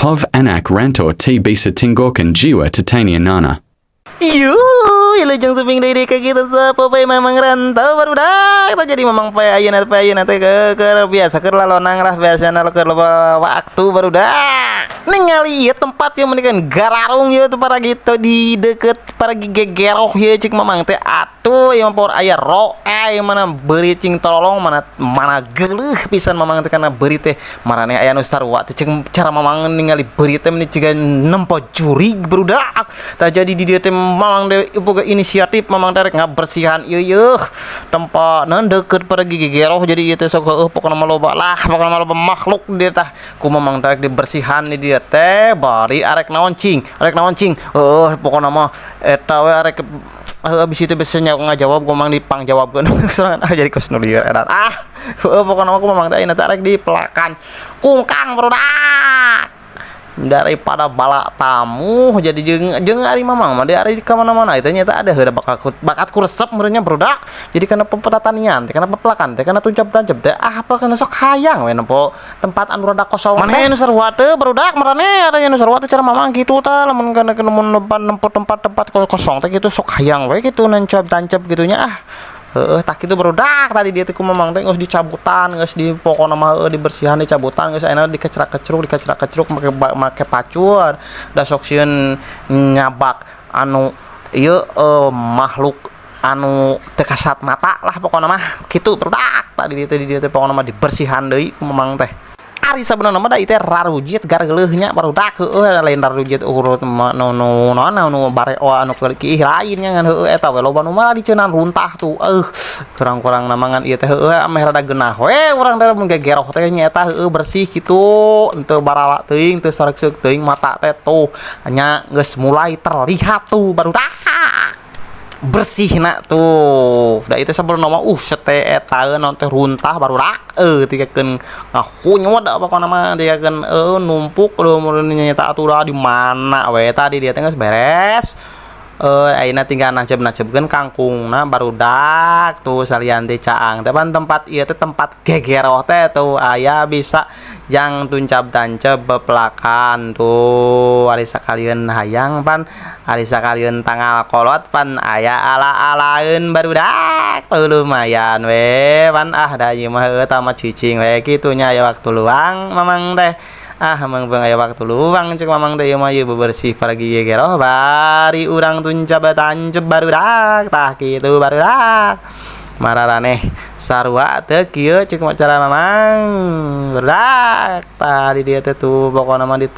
hov anak rantor ti bisa tinggalkan jiwa titania nana. Ilujung seping diri ke kita sepopai memang rantau baru dah kita jadi memang payayan nanti ke biasa ke lalonang lah biasa ke waktu baru dah ningali ya tempat yang menikan gararung ya tuh para gitu di deket para gegeroh ya cik memang teh atuh yang por ayah ro mana beri cing tolong mana geluh pisan memang teh karena beri teh marane aya nu sarua teh cing cara memang ningali beri teh meni ciga nempo juri berudak tak jadi di dia teh memang deh boga inisiatif memang tarik ngabersihan ieu tempat nan deket pada gigi geroh jadi ieu teh sok pokona maloba lah pokona maloba makhluk dia tah ku memang tarik dibersihan di dia teh bari arek naon cing pokona mah eta we arek abis itu biasanya ngajawab gue mang dipang jawabkeun serangan jadi kos nu lieur edan pokona aku memang teh nanti arek dipelakan kungkang barudak daripada bala tamu jadi jeung ari mamang mah di ari ka mana-mana itu nyata ada heula bakat ku resep meureunnya barudak jadi kana pepetatanian teh kana pepelakan teh kana tuncap-tancap teh apa kana sok hayang we nempo tempat anu rada kosong maneh nu sarua teh barudak marane ada nu sarua teh cara mamang kitu tah lamun kana nempo tempat kosong teh kitu sok hayang we kitu nancap-tancap gitunya tak itu barudak tadi dia teh ku memang teh geus dicabutan geus di pokona mah dibersihan dicabutan geus ayeuna dikecerak-kecruk make pacur da sok sieun nyabak anu ieu makhluk anu teu kasat mata lah pokona mah kitu barudak tadi dia teh pokona mah dibersihan deui ku memang teh ari sabenerna mah da ieu teh rarujit gargeuleuhnya barudak lain rarujit urut nu bareo anu kieu lain ngan eta we loba nu mah diceunaan runtah tuh kurang-kurang namangan ieu teh ameh rada geunah we urang da mun gegeroh teh nyaeta bersih kitu henteu barala teuing teu sareuk teuing mata teh tuh nya geus mulai terlihat tuh barudak bersih nak tuh da itu sebelum nama sete eta non teh runtah barudak tikeun ngahunyot da pokona mah tikeun numpuk nyata atuh di mana we tadi dia teh geus beres ayeuna tinggal nancep-nancepkeun kangkungna barudak tuh salian teh caang teh pan tempat ieu teh tempat gegeroh teh tuh aya bisa jang tuncap-tancep bepelakan tuh ari sakalieun hayang pan ari sakalieun tanggal kolot pan aya ala-alaeun barudak tuh lumayan we pan da ieu mah eta mah cicing we kitu nya aya waktu luang mamang teh mangbeung aya waktu luang cek mamang teh mah ieu bebersih paragi gegeroh bari urang tuncap-tancep barudak tah kitu barudak mararaneh sarua teh kieu cek cara mamang barudak tah di dieu teh tuh pokona mah